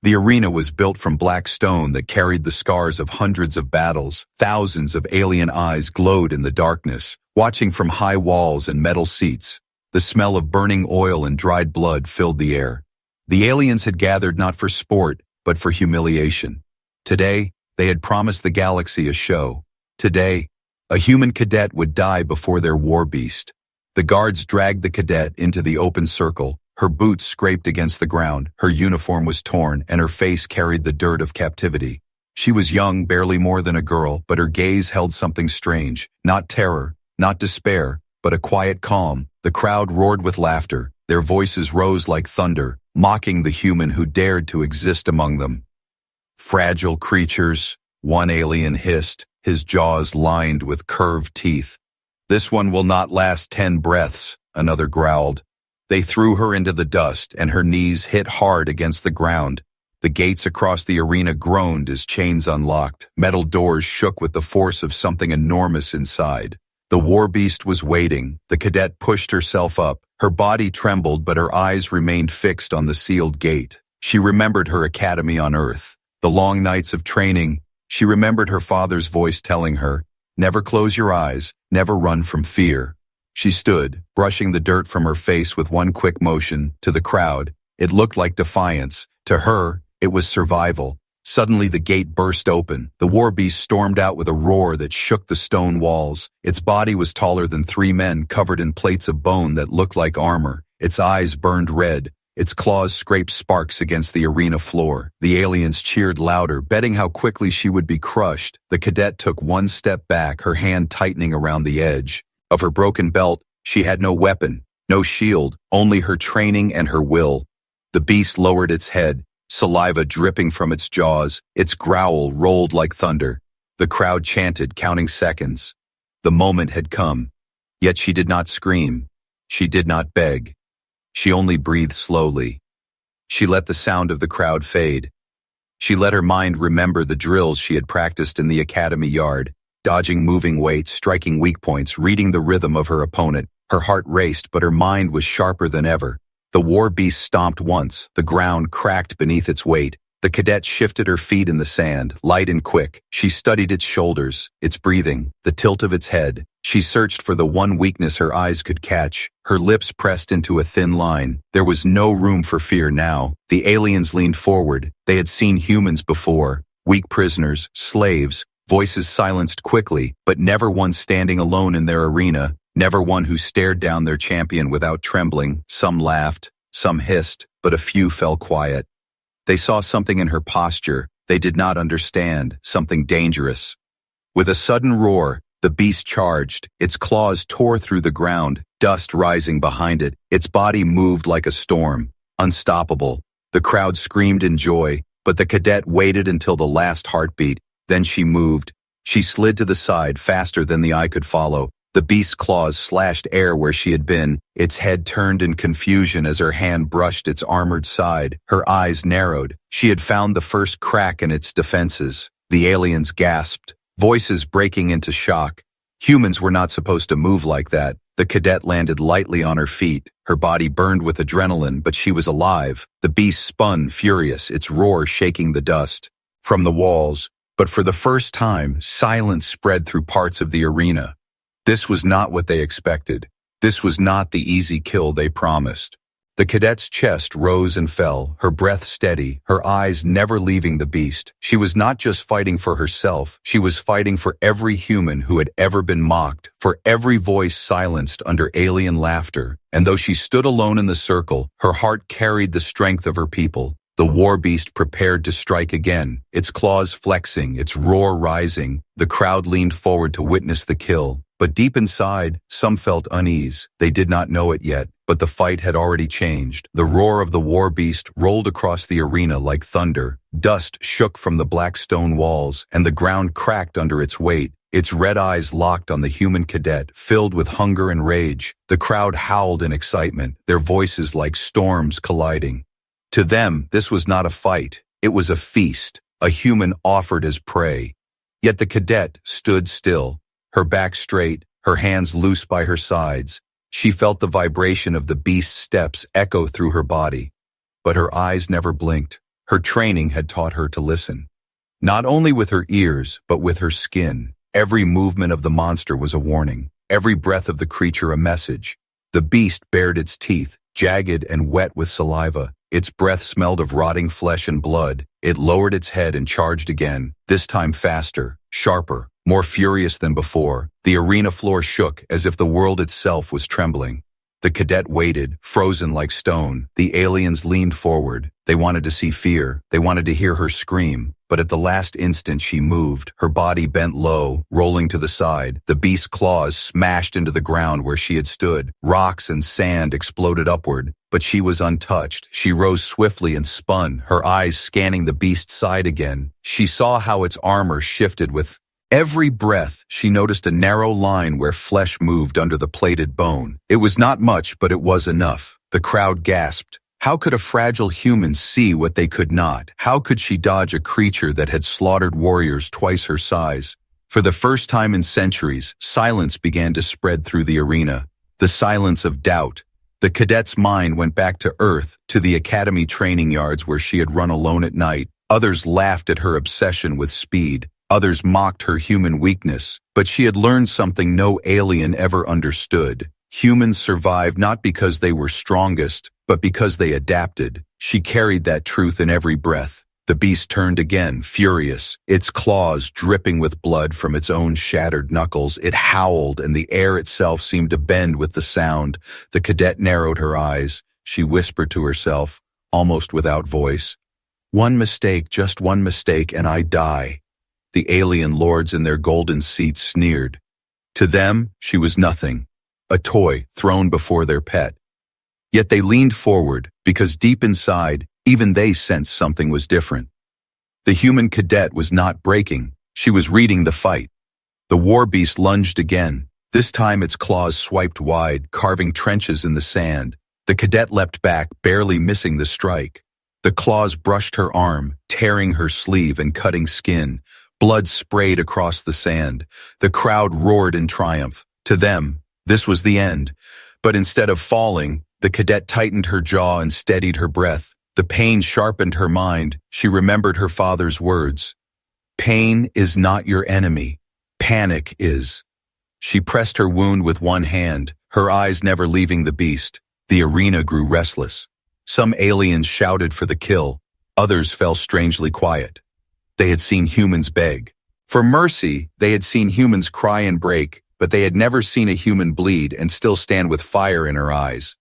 The arena was built from black stone that carried the scars of hundreds of battles. Thousands of alien eyes glowed in the darkness, watching from high walls and metal seats. The smell of burning oil and dried blood filled the air. The aliens had gathered not for sport, but for humiliation. Today, they had promised the galaxy a show. Today, a human cadet would die before their war beast. The guards dragged the cadet into the open circle. Her boots scraped against the ground, her uniform was torn, and her face carried the dirt of captivity. She was young, barely more than a girl, but her gaze held something strange. Not terror, not despair, but a quiet calm. The crowd roared with laughter. Their voices rose like thunder, mocking the human who dared to exist among them. Fragile creatures, one alien hissed, his jaws lined with curved teeth. This one will not last 10 breaths, another growled. They threw her into the dust, and her knees hit hard against the ground. The gates across the arena groaned as chains unlocked. Metal doors shook with the force of something enormous inside. The war beast was waiting. The cadet pushed herself up. Her body trembled, but her eyes remained fixed on the sealed gate. She remembered her academy on Earth, the long nights of training. She remembered her father's voice telling her, "Never close your eyes, never run from fear." She stood, brushing the dirt from her face with one quick motion. To the crowd, it looked like defiance. To her, it was survival. Suddenly the gate burst open. The war beast stormed out with a roar that shook the stone walls. Its body was taller than 3 men, covered in plates of bone that looked like armor. Its eyes burned red. Its claws scraped sparks against the arena floor. The aliens cheered louder, betting how quickly she would be crushed. The cadet took one step back, her hand tightening around the edge. Of her broken belt, she had no weapon, no shield, only her training and her will. The beast lowered its head, saliva dripping from its jaws. Its growl rolled like thunder. The crowd chanted, counting seconds. The moment had come. Yet she did not scream. She did not beg. She only breathed slowly. She let the sound of the crowd fade. She let her mind remember the drills she had practiced in the academy yard, dodging moving weights, striking weak points, reading the rhythm of her opponent. Her heart raced, but her mind was sharper than ever. The war beast stomped once. The ground cracked beneath its weight. The cadet shifted her feet in the sand, light and quick. She studied its shoulders, its breathing, the tilt of its head. She searched for the one weakness her eyes could catch. Her lips pressed into a thin line. There was no room for fear now. The aliens leaned forward. They had seen humans before. Weak prisoners, slaves, voices silenced quickly, but never one standing alone in their arena. Never one who stared down their champion without trembling. Some laughed, some hissed, but a few fell quiet. They saw something in her posture they did not understand, something dangerous. With a sudden roar, the beast charged. Its claws tore through the ground, dust rising behind it. Its body moved like a storm, unstoppable. The crowd screamed in joy, but the cadet waited until the last heartbeat. Then she moved. She slid to the side faster than the eye could follow. The beast's claws slashed air where she had been. Its head turned in confusion as her hand brushed its armored side. Her eyes narrowed. She had found the first crack in its defenses. The aliens gasped, voices breaking into shock. Humans were not supposed to move like that. The cadet landed lightly on her feet. Her body burned with adrenaline, but she was alive. The beast spun, furious, its roar shaking the dust from the walls. But for the first time, silence spread through parts of the arena. This was not what they expected. This was not the easy kill they promised. The cadet's chest rose and fell, her breath steady, her eyes never leaving the beast. She was not just fighting for herself, she was fighting for every human who had ever been mocked, for every voice silenced under alien laughter. And though she stood alone in the circle, her heart carried the strength of her people. The war beast prepared to strike again, its claws flexing, its roar rising. The crowd leaned forward to witness the kill. But deep inside, some felt unease. They did not know it yet, but the fight had already changed. The roar of the war beast rolled across the arena like thunder. Dust shook from the black stone walls, and the ground cracked under its weight. Its red eyes locked on the human cadet, filled with hunger and rage. The crowd howled in excitement, their voices like storms colliding. To them, this was not a fight. It was a feast, a human offered as prey. Yet the cadet stood still, her back straight, her hands loose by her sides. She felt the vibration of the beast's steps echo through her body. But her eyes never blinked. Her training had taught her to listen. Not only with her ears, but with her skin. Every movement of the monster was a warning. Every breath of the creature a message. The beast bared its teeth, jagged and wet with saliva. Its breath smelled of rotting flesh and blood. It lowered its head and charged again, this time faster, sharper, more furious than before. The arena floor shook as if the world itself was trembling. The cadet waited, frozen like stone. The aliens leaned forward. They wanted to see fear. They wanted to hear her scream. But at the last instant she moved, her body bent low, rolling to the side. The beast's claws smashed into the ground where she had stood. Rocks and sand exploded upward, but she was untouched. She rose swiftly and spun, her eyes scanning the beast's side again. She saw how its armor shifted with every breath. She noticed a narrow line where flesh moved under the plated bone. It was not much, but it was enough. The crowd gasped. How could a fragile human see what they could not? How could she dodge a creature that had slaughtered warriors twice her size? For the first time in centuries, silence began to spread through the arena. The silence of doubt. The cadet's mind went back to Earth, to the academy training yards where she had run alone at night. Others laughed at her obsession with speed. Others mocked her human weakness. But she had learned something no alien ever understood. Humans survived not because they were strongest, but because they adapted. She carried that truth in every breath. The beast turned again, furious, its claws dripping with blood from its own shattered knuckles. It howled, and the air itself seemed to bend with the sound. The cadet narrowed her eyes. She whispered to herself, almost without voice, "One mistake, just one mistake, and I die." The alien lords in their golden seats sneered. To them, she was nothing, a toy thrown before their pet. Yet they leaned forward, because deep inside, even they sensed something was different. The human cadet was not breaking. She was reading the fight. The war beast lunged again. This time its claws swiped wide, carving trenches in the sand. The cadet leapt back, barely missing the strike. The claws brushed her arm, tearing her sleeve and cutting skin. Blood sprayed across the sand. The crowd roared in triumph. To them, this was the end. But instead of falling, the cadet tightened her jaw and steadied her breath. The pain sharpened her mind. She remembered her father's words. Pain is not your enemy. Panic is. She pressed her wound with one hand, her eyes never leaving the beast. The arena grew restless. Some aliens shouted for the kill. Others fell strangely quiet. They had seen humans beg. For mercy, they had seen humans cry and break, but they had never seen a human bleed and still stand with fire in her eyes.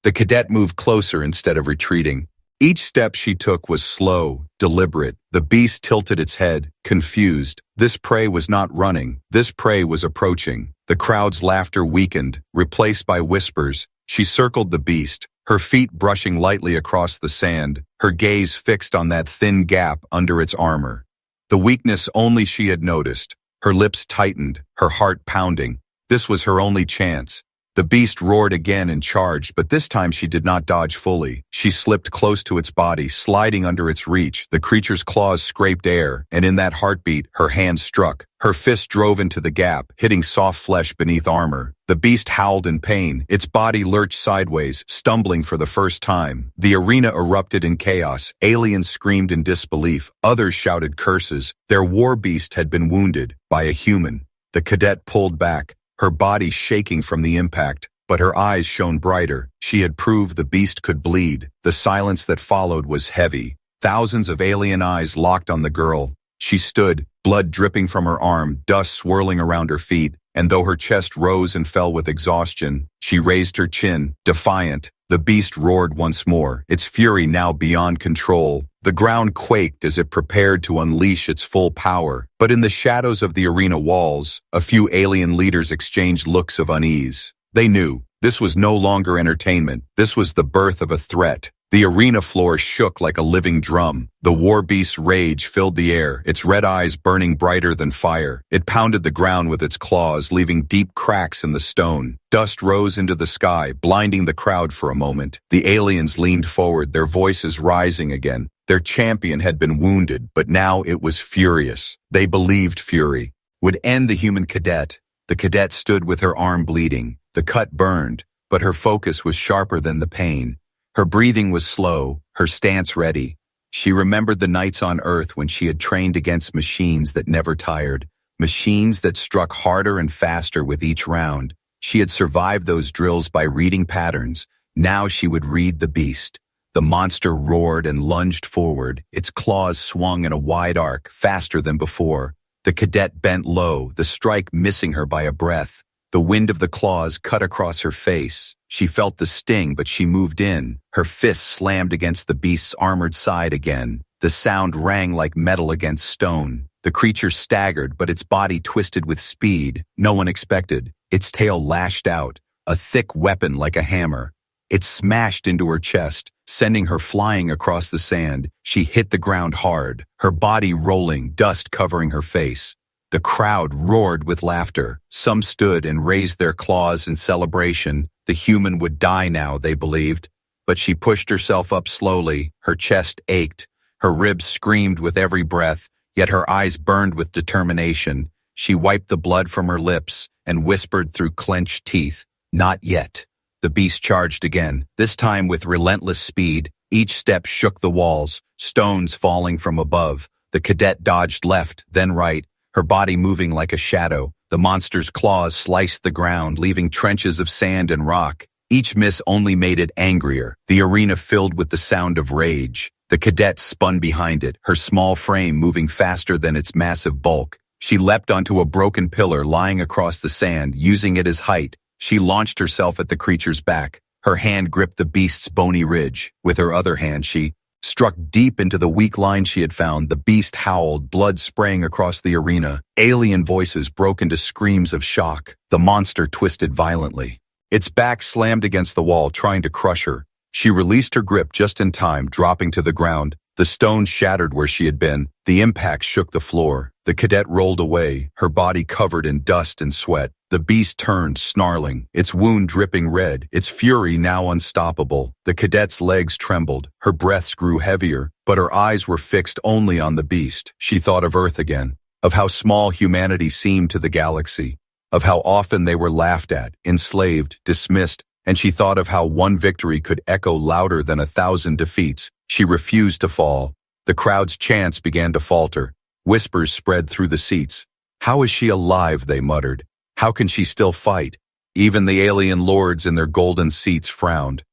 The cadet moved closer instead of retreating. Each step she took was slow, deliberate. The beast tilted its head, confused. This prey was not running. This prey was approaching. The crowd's laughter weakened, replaced by whispers. She circled the beast, her feet brushing lightly across the sand, her gaze fixed on that thin gap under its armor. The weakness only she had noticed. Her lips tightened, her heart pounding. This was her only chance. The beast roared again and charged, but this time she did not dodge fully. She slipped close to its body, sliding under its reach. The creature's claws scraped air, and in that heartbeat, her hand struck. Her fist drove into the gap, hitting soft flesh beneath armor. The beast howled in pain. Its body lurched sideways, stumbling for the first time. The arena erupted in chaos. Aliens screamed in disbelief. Others shouted curses. Their war beast had been wounded by a human. The cadet pulled back, her body shaking from the impact, but her eyes shone brighter. She had proved the beast could bleed. The silence that followed was heavy. Thousands of alien eyes locked on the girl. She stood, blood dripping from her arm, dust swirling around her feet, and though her chest rose and fell with exhaustion, she raised her chin, defiant. The beast roared once more, its fury now beyond control. The ground quaked as it prepared to unleash its full power. But in the shadows of the arena walls, a few alien leaders exchanged looks of unease. They knew this was no longer entertainment. This was the birth of a threat. The arena floor shook like a living drum. The war beast's rage filled the air, its red eyes burning brighter than fire. It pounded the ground with its claws, leaving deep cracks in the stone. Dust rose into the sky, blinding the crowd for a moment. The aliens leaned forward, their voices rising again. Their champion had been wounded, but now it was furious. They believed fury would end the human cadet. The cadet stood with her arm bleeding. The cut burned, but her focus was sharper than the pain. Her breathing was slow, her stance ready. She remembered the nights on Earth when she had trained against machines that never tired, machines that struck harder and faster with each round. She had survived those drills by reading patterns. Now she would read the beast. The monster roared and lunged forward, its claws swung in a wide arc, faster than before. The cadet bent low, the strike missing her by a breath. The wind of the claws cut across her face. She felt the sting, but she moved in. Her fist slammed against the beast's armored side again. The sound rang like metal against stone. The creature staggered, but its body twisted with speed no one expected. Its tail lashed out, a thick weapon like a hammer. It smashed into her chest, sending her flying across the sand. She hit the ground hard, her body rolling, dust covering her face. The crowd roared with laughter. Some stood and raised their claws in celebration. The human would die now, they believed. But she pushed herself up slowly. Her chest ached. Her ribs screamed with every breath, yet her eyes burned with determination. She wiped the blood from her lips and whispered through clenched teeth, "Not yet." The beast charged again, this time with relentless speed. Each step shook the walls, stones falling from above. The cadet dodged left, then right, her body moving like a shadow. The monster's claws sliced the ground, leaving trenches of sand and rock. Each miss only made it angrier, the arena filled with the sound of rage. The cadet spun behind it, her small frame moving faster than its massive bulk. She leapt onto a broken pillar lying across the sand, using it as height. She launched herself at the creature's back. Her hand gripped the beast's bony ridge. With her other hand, she struck deep into the weak line she had found. The beast howled, blood spraying across the arena. Alien voices broke into screams of shock. The monster twisted violently. Its back slammed against the wall, trying to crush her. She released her grip just in time, dropping to the ground. The stone shattered where she had been. The impact shook the floor. The cadet rolled away, her body covered in dust and sweat. The beast turned, snarling, its wound dripping red, its fury now unstoppable. The cadet's legs trembled, her breaths grew heavier, but her eyes were fixed only on the beast. She thought of Earth again, of how small humanity seemed to the galaxy, of how often they were laughed at, enslaved, dismissed, and she thought of how one victory could echo louder than 1,000 defeats. She refused to fall. The crowd's chants began to falter. Whispers spread through the seats. "How is she alive?" they muttered. "How can she still fight?" Even the alien lords in their golden seats frowned.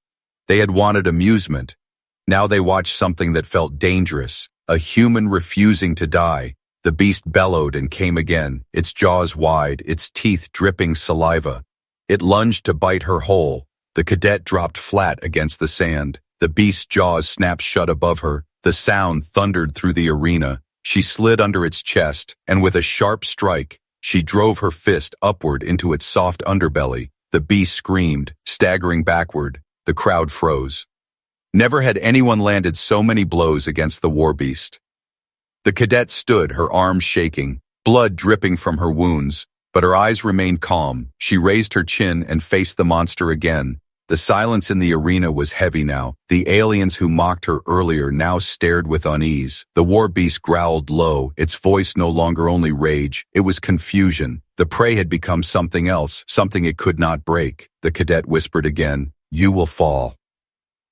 They had wanted amusement. Now they watched something that felt dangerous, a human refusing to die. The beast bellowed and came again, its jaws wide, its teeth dripping saliva. It lunged to bite her whole. The cadet dropped flat against the sand. The beast's jaws snapped shut above her. The sound thundered through the arena. She slid under its chest, and with a sharp strike, she drove her fist upward into its soft underbelly. The beast screamed, staggering backward. The crowd froze. Never had anyone landed so many blows against the war beast. The cadet stood, her arms shaking, blood dripping from her wounds, but her eyes remained calm. She raised her chin and faced the monster again. The silence in the arena was heavy now. The aliens who mocked her earlier now stared with unease. The war beast growled low, its voice no longer only rage, it was confusion. The prey had become something else, something it could not break. The cadet whispered again, "You will fall."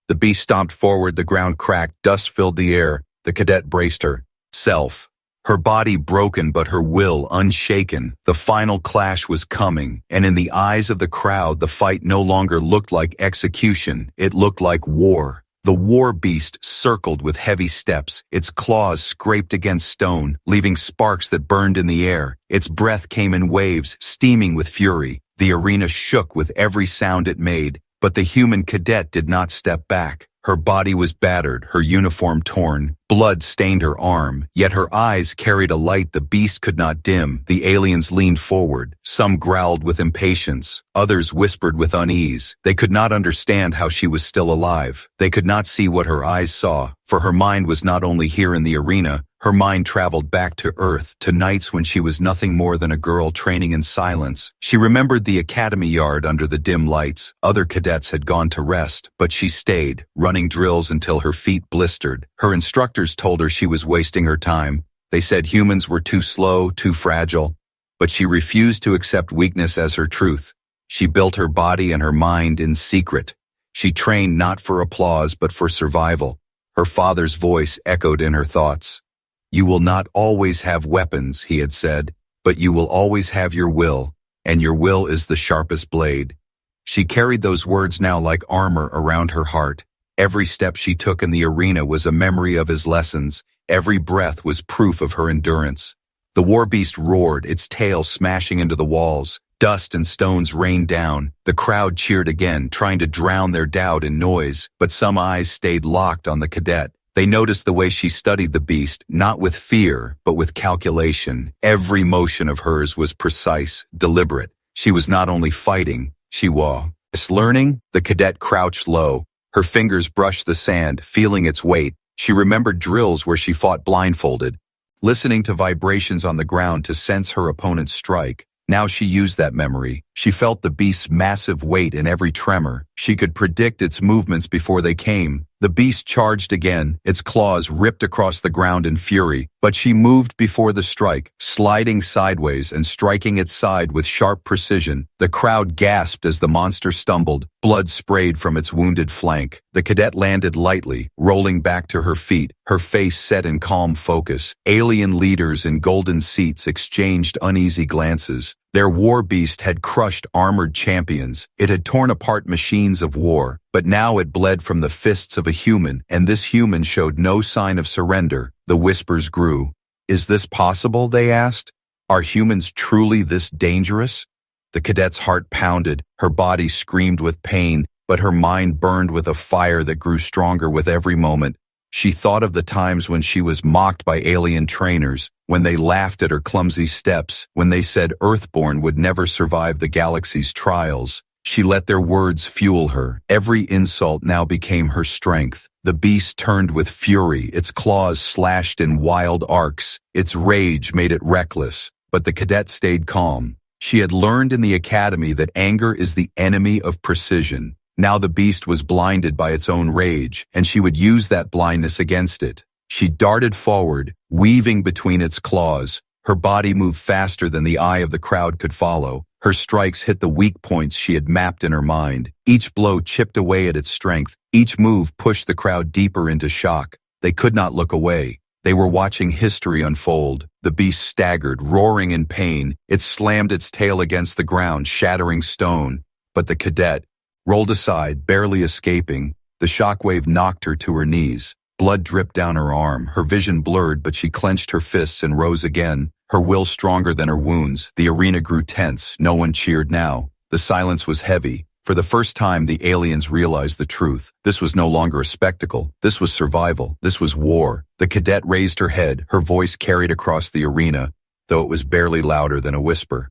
The beast stomped forward, the ground cracked, dust filled the air. The cadet braced her. Self. Her body broken but her will unshaken. The final clash was coming, and in the eyes of the crowd the fight no longer looked like execution, it looked like war. The war beast circled with heavy steps, its claws scraped against stone, leaving sparks that burned in the air. Its breath came in waves, steaming with fury. The arena shook with every sound it made, but the human cadet did not step back. Her body was battered, her uniform torn. Blood stained her arm, yet her eyes carried a light the beast could not dim. The aliens leaned forward. Some growled with impatience. Others whispered with unease. They could not understand how she was still alive. They could not see what her eyes saw, for her mind was not only here in the arena. Her mind traveled back to Earth, to nights when she was nothing more than a girl training in silence. She remembered the academy yard under the dim lights. Other cadets had gone to rest, but she stayed, running drills until her feet blistered. Her instructors told her she was wasting her time. They said humans were too slow, too fragile. But she refused to accept weakness as her truth. She built her body and her mind in secret. She trained not for applause but for survival. Her father's voice echoed in her thoughts. "You will not always have weapons," he had said, "but you will always have your will, and your will is the sharpest blade." She carried those words now like armor around her heart. Every step she took in the arena was a memory of his lessons. Every breath was proof of her endurance. The war beast roared, its tail smashing into the walls. Dust and stones rained down. The crowd cheered again, trying to drown their doubt in noise, but some eyes stayed locked on the cadet. They noticed the way she studied the beast, not with fear, but with calculation. Every motion of hers was precise, deliberate. She was not only fighting, she was learning. The cadet crouched low. Her fingers brushed the sand, feeling its weight. She remembered drills where she fought blindfolded, listening to vibrations on the ground to sense her opponent's strike. Now she used that memory. She felt the beast's massive weight in every tremor. She could predict its movements before they came. The beast charged again, its claws ripped across the ground in fury, but she moved before the strike, sliding sideways and striking its side with sharp precision. The crowd gasped as the monster stumbled. Blood sprayed from its wounded flank. The cadet landed lightly, rolling back to her feet, her face set in calm focus. Alien leaders in golden seats exchanged uneasy glances. Their war beast had crushed armored champions. It had torn apart machines of war, but now it bled from the fists of a human, and this human showed no sign of surrender. The whispers grew. "Is this possible?" they asked. "Are humans truly this dangerous?" The cadet's heart pounded, her body screamed with pain, but her mind burned with a fire that grew stronger with every moment. She thought of the times when she was mocked by alien trainers, when they laughed at her clumsy steps, when they said Earthborn would never survive the galaxy's trials. She let their words fuel her. Every insult now became her strength. The beast turned with fury, its claws slashed in wild arcs. Its rage made it reckless, but the cadet stayed calm. She had learned in the academy that anger is the enemy of precision. Now the beast was blinded by its own rage, and she would use that blindness against it. She darted forward, weaving between its claws. Her body moved faster than the eye of the crowd could follow. Her strikes hit the weak points she had mapped in her mind. Each blow chipped away at its strength. Each move pushed the crowd deeper into shock. They could not look away. They were watching history unfold. The beast staggered, roaring in pain. It slammed its tail against the ground, shattering stone. But the cadet rolled aside, barely escaping. The shockwave knocked her to her knees. Blood dripped down her arm. Her vision blurred, but she clenched her fists and rose again, her will stronger than her wounds. The arena grew tense. No one cheered now. The silence was heavy. For the first time, the aliens realized the truth. This was no longer a spectacle. This was survival. This was war. The cadet raised her head, her voice carried across the arena, though it was barely louder than a whisper.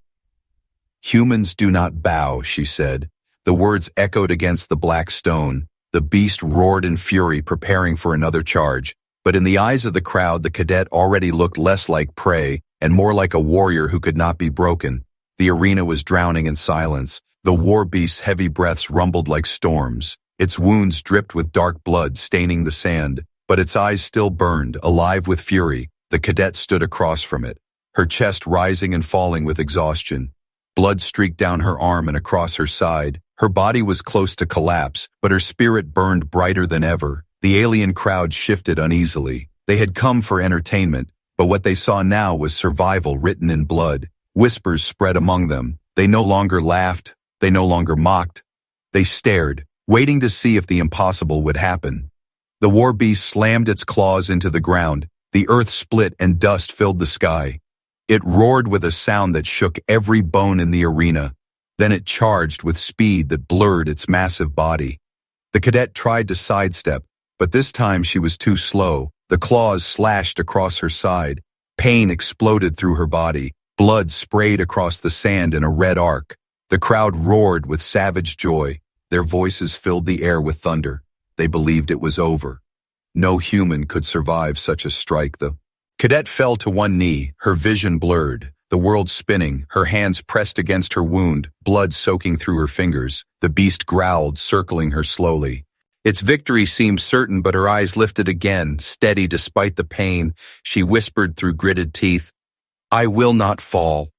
"Humans do not bow," she said. The words echoed against the black stone. The beast roared in fury, preparing for another charge. But in the eyes of the crowd, the cadet already looked less like prey and more like a warrior who could not be broken. The arena was drowning in silence. The war beast's heavy breaths rumbled like storms. Its wounds dripped with dark blood, staining the sand, but its eyes still burned, alive with fury. The cadet stood across from it, her chest rising and falling with exhaustion. Blood streaked down her arm and across her side. Her body was close to collapse, but her spirit burned brighter than ever. The alien crowd shifted uneasily. They had come for entertainment, but what they saw now was survival written in blood. Whispers spread among them. They no longer laughed. They no longer mocked. They stared, waiting to see if the impossible would happen. The war beast slammed its claws into the ground. The earth split and dust filled the sky. It roared with a sound that shook every bone in the arena. Then it charged with speed that blurred its massive body. The cadet tried to sidestep, but this time she was too slow. The claws slashed across her side. Pain exploded through her body. Blood sprayed across the sand in a red arc. The crowd roared with savage joy. Their voices filled the air with thunder. They believed it was over. No human could survive such a strike. The cadet fell to one knee, her vision blurred. The world spinning, her hands pressed against her wound, blood soaking through her fingers. The beast growled, circling her slowly. Its victory seemed certain, but her eyes lifted again, steady despite the pain. She whispered through gritted teeth, "I will not fall."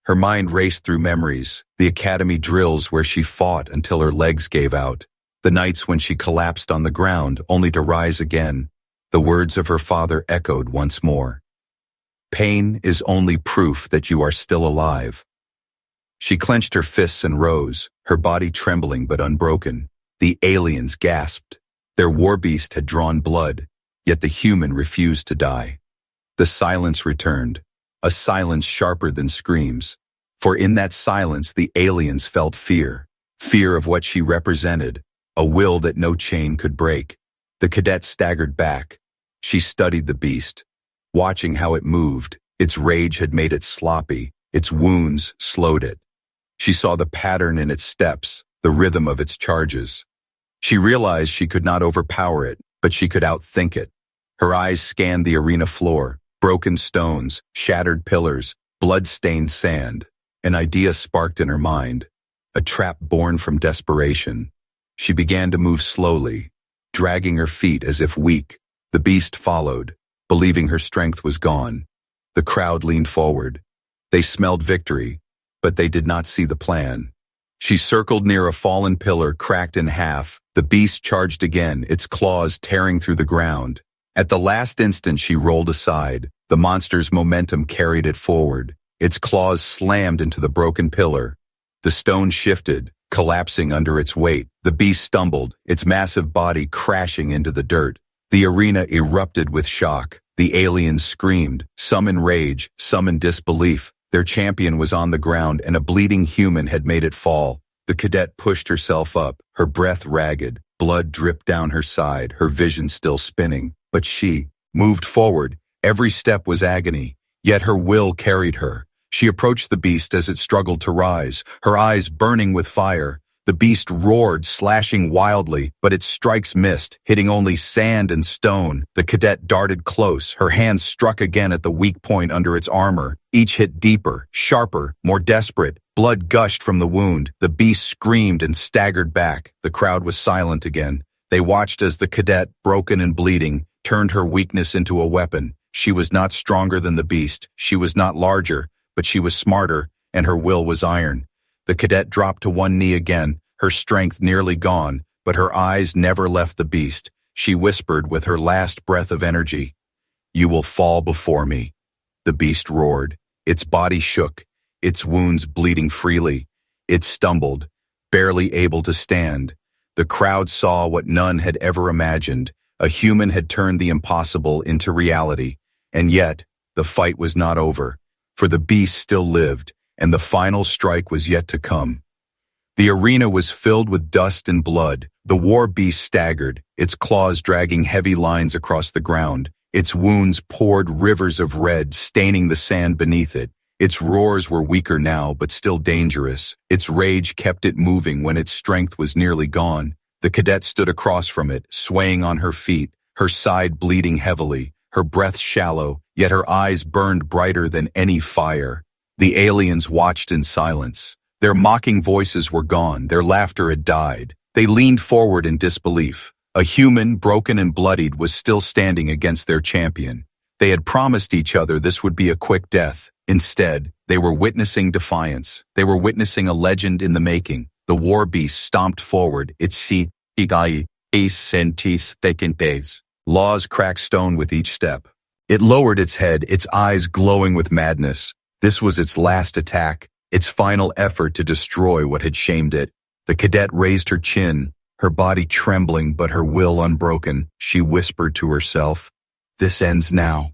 Her mind raced through memories, the academy drills where she fought until her legs gave out, The nights when she collapsed on the ground only to rise again. The words of her father echoed once more. Pain is only proof that you are still alive. She clenched her fists and rose, her body trembling but unbroken. The aliens gasped. Their war beast had drawn blood, yet the human refused to die. The silence returned, a silence sharper than screams. For in that silence the aliens felt fear, fear of what she represented, a will that no chain could break. The cadet staggered back. She studied the beast, watching how it moved. Its rage had made it sloppy, its wounds slowed it. She saw the pattern in its steps, the rhythm of its charges. She realized she could not overpower it, but she could outthink it. Her eyes scanned the arena floor, broken stones, shattered pillars, blood-stained sand. An idea sparked in her mind, a trap born from desperation. She began to move slowly, dragging her feet as if weak. The beast followed, believing her strength was gone. The crowd leaned forward. They smelled victory, but they did not see the plan. She circled near a fallen pillar cracked in half. The beast charged again, its claws tearing through the ground. At the last instant she rolled aside. The monster's momentum carried it forward. Its claws slammed into the broken pillar. The stone shifted, collapsing under its weight. The beast stumbled, its massive body crashing into the dirt. The arena erupted with shock. The aliens screamed, some in rage, some in disbelief. Their champion was on the ground and a bleeding human had made it fall. The cadet pushed herself up, her breath ragged. Blood dripped down her side, her vision still spinning. But she moved forward. Every step was agony, yet her will carried her. She approached the beast as it struggled to rise, her eyes burning with fire. The beast roared, slashing wildly, but its strikes missed, hitting only sand and stone. The cadet darted close, her hands struck again at the weak point under its armor. Each hit deeper, sharper, more desperate. Blood gushed from the wound. The beast screamed and staggered back. The crowd was silent again. They watched as the cadet, broken and bleeding, turned her weakness into a weapon. She was not stronger than the beast. She was not larger, but she was smarter, and her will was iron. The cadet dropped to one knee again, her strength nearly gone, but her eyes never left the beast. She whispered with her last breath of energy, "You will fall before me." The beast roared. Its body shook, its wounds bleeding freely. It stumbled, barely able to stand. The crowd saw what none had ever imagined. A human had turned the impossible into reality. And yet, the fight was not over, for the beast still lived, and the final strike was yet to come. The arena was filled with dust and blood. The war beast staggered, its claws dragging heavy lines across the ground. Its wounds poured rivers of red, staining the sand beneath it. Its roars were weaker now, but still dangerous. Its rage kept it moving when its strength was nearly gone. The cadet stood across from it, swaying on her feet, her side bleeding heavily, her breath shallow, yet her eyes burned brighter than any fire. The aliens watched in silence. Their mocking voices were gone, their laughter had died. They leaned forward in disbelief. A human, broken and bloodied, was still standing against their champion. They had promised each other this would be a quick death. Instead, they were witnessing defiance. They were witnessing a legend in the making. The war beast stomped forward, its seat, laws cracked stone with each step. It lowered its head, its eyes glowing with madness. This was its last attack, its final effort to destroy what had shamed it. The cadet raised her chin, her body trembling but her will unbroken. She whispered to herself, "This ends now."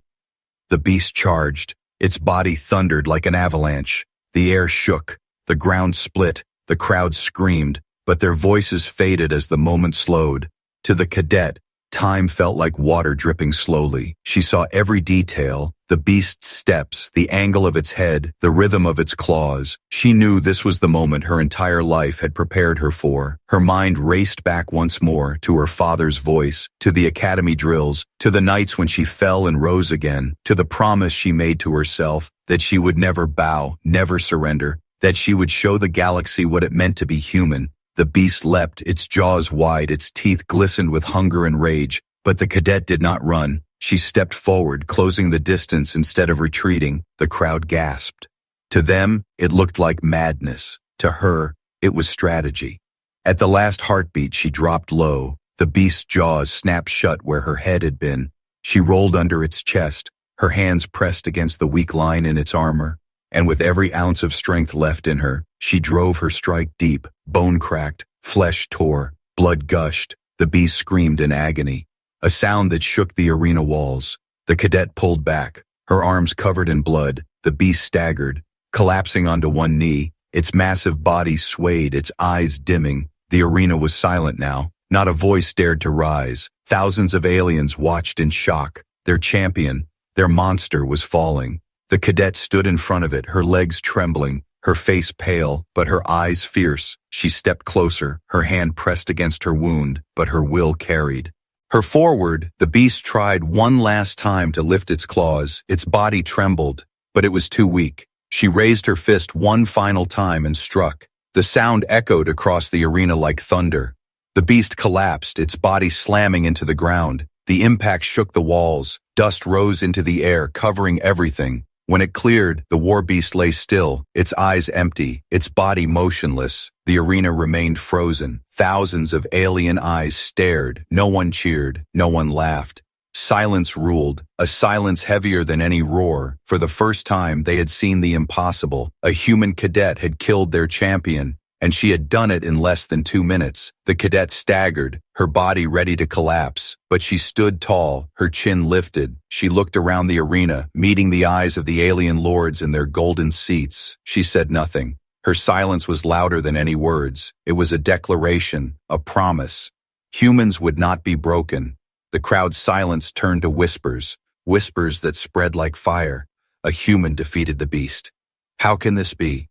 The beast charged. Its body thundered like an avalanche. The air shook, the ground split, the crowd screamed, but their voices faded as the moment slowed. To the cadet, time felt like water dripping slowly. She saw every detail, the beast's steps, the angle of its head, the rhythm of its claws. She knew this was the moment her entire life had prepared her for. Her mind raced back once more to her father's voice, to the academy drills, to the nights when she fell and rose again, to the promise she made to herself that she would never bow, never surrender, that she would show the galaxy what it meant to be human. The beast leapt, its jaws wide, its teeth glistened with hunger and rage, but the cadet did not run. She stepped forward, closing the distance instead of retreating. The crowd gasped. To them, it looked like madness. To her, it was strategy. At the last heartbeat, she dropped low. The beast's jaws snapped shut where her head had been. She rolled under its chest, her hands pressed against the weak line in its armor, and with every ounce of strength left in her, she drove her strike deep. Bone cracked, flesh tore, blood gushed. The beast screamed in agony, a sound that shook the arena walls. The cadet pulled back, her arms covered in blood. The beast staggered, collapsing onto one knee. Its massive body swayed, its eyes dimming. The arena was silent now. Not a voice dared to rise. Thousands of aliens watched in shock. Their champion, their monster, was falling. The cadet stood in front of it, her legs trembling, her face pale, but her eyes fierce. She stepped closer, her hand pressed against her wound, but her will carried her forward. The beast tried one last time to lift its claws. Its body trembled, but it was too weak. She raised her fist one final time and struck. The sound echoed across the arena like thunder. The beast collapsed, its body slamming into the ground. The impact shook the walls. Dust rose into the air, covering everything. When it cleared, the war beast lay still, its eyes empty, its body motionless. The arena remained frozen. Thousands of alien eyes stared. No one cheered. No one laughed. Silence ruled, a silence heavier than any roar. For the first time, they had seen the impossible. A human cadet had killed their champion, and she had done it in less than 2 minutes. The cadet staggered, her body ready to collapse, but she stood tall, her chin lifted. She looked around the arena, meeting the eyes of the alien lords in their golden seats. She said nothing. Her silence was louder than any words. It was a declaration, a promise. Humans would not be broken. The crowd's silence turned to whispers, whispers that spread like fire. A human defeated the beast. How can this be?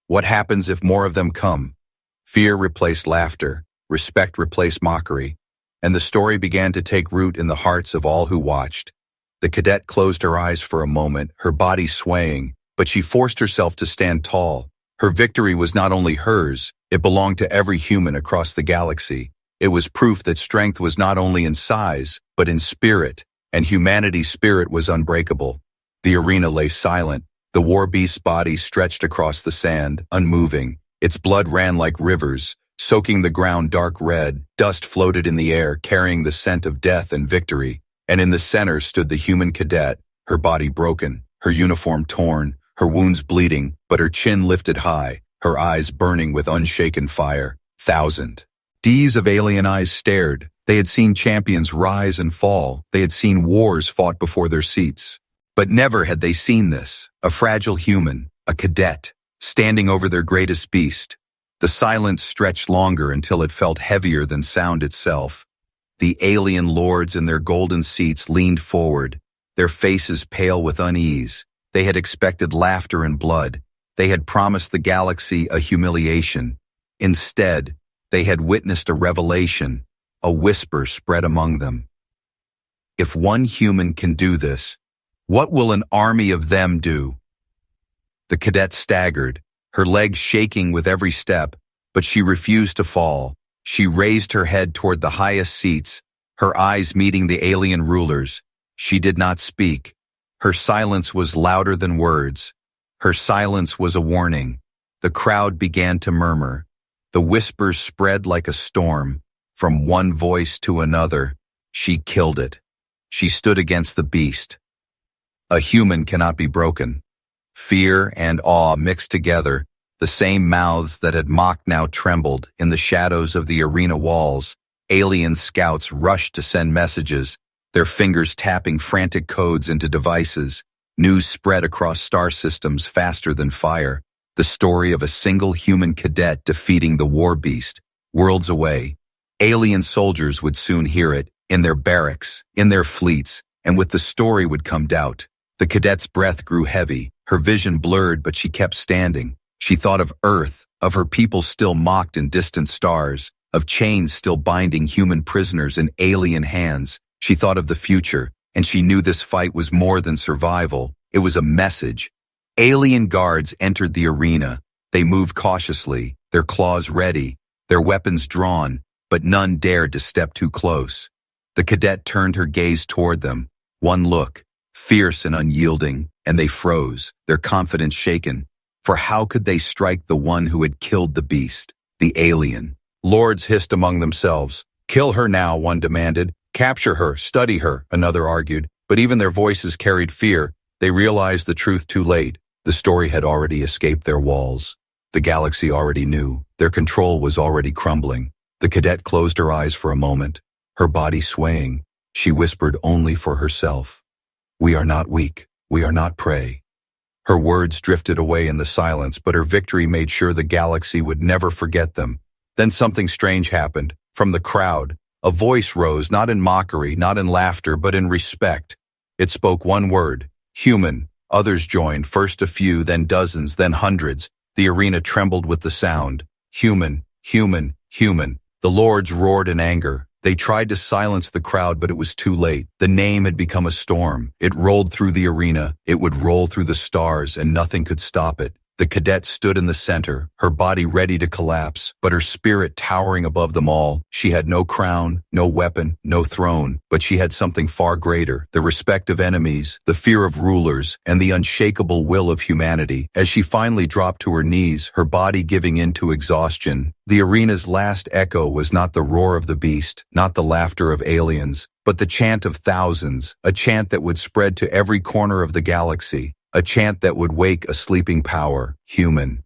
What happens if more of them come? Fear replaced laughter, respect replaced mockery, and the story began to take root in the hearts of all who watched. The cadet closed her eyes for a moment, her body swaying, but she forced herself to stand tall. Her victory was not only hers, it belonged to every human across the galaxy. It was proof that strength was not only in size, but in spirit, and humanity's spirit was unbreakable. The arena lay silent. The war beast's body stretched across the sand, unmoving. Its blood ran like rivers, soaking the ground dark red. Dust floated in the air, carrying the scent of death and victory. And in the center stood the human cadet, her body broken, her uniform torn, her wounds bleeding, but her chin lifted high, her eyes burning with unshaken fire. D's of alien eyes stared. They had seen champions rise and fall. They had seen wars fought before their seats. But never had they seen this. A fragile human, a cadet, standing over their greatest beast. The silence stretched longer until it felt heavier than sound itself. The alien lords in their golden seats leaned forward, their faces pale with unease. They had expected laughter and blood. They had promised the galaxy a humiliation. Instead, they had witnessed a revelation, a whisper spread among them. If one human can do this, what will an army of them do? The cadet staggered, her legs shaking with every step, but she refused to fall. She raised her head toward the highest seats, her eyes meeting the alien rulers. She did not speak. Her silence was louder than words. Her silence was a warning. The crowd began to murmur. The whispers spread like a storm. From one voice to another, she killed it. She stood against the beast. A human cannot be broken. Fear and awe mixed together. The same mouths that had mocked now trembled. In the shadows of the arena walls, alien scouts rushed to send messages, their fingers tapping frantic codes into devices. News spread across star systems faster than fire. The story of a single human cadet defeating the war beast, worlds away. Alien soldiers would soon hear it, in their barracks, in their fleets, and with the story would come doubt. The cadet's breath grew heavy, her vision blurred, but she kept standing. She thought of Earth, of her people still mocked in distant stars, of chains still binding human prisoners in alien hands. She thought of the future, and she knew this fight was more than survival. It was a message. Alien guards entered the arena. They moved cautiously, their claws ready, their weapons drawn, but none dared to step too close. The cadet turned her gaze toward them. One look, fierce and unyielding, and they froze, their confidence shaken. For how could they strike the one who had killed the beast, the alien? Lords hissed among themselves. Kill her now, one demanded. Capture her, study her, another argued. But even their voices carried fear. They realized the truth too late. The story had already escaped their walls. The galaxy already knew. Their control was already crumbling. The cadet closed her eyes for a moment, her body swaying. She whispered only for herself. We are not weak. We are not prey. Her words drifted away in the silence, but her victory made sure the galaxy would never forget them. Then something strange happened. From the crowd, a voice rose, not in mockery, not in laughter, but in respect. It spoke one word, human. Others joined, first a few, then dozens, then hundreds. The arena trembled with the sound. Human, human, human. The lords roared in anger. They tried to silence the crowd, but it was too late. The name had become a storm. It rolled through the arena. It would roll through the stars, and nothing could stop it. The cadet stood in the center, her body ready to collapse, but her spirit towering above them all. She had no crown, no weapon, no throne, but she had something far greater, the respect of enemies, the fear of rulers, and the unshakable will of humanity. As she finally dropped to her knees, her body giving in to exhaustion, the arena's last echo was not the roar of the beast, not the laughter of aliens, but the chant of thousands, a chant that would spread to every corner of the galaxy. A chant that would wake a sleeping power, human.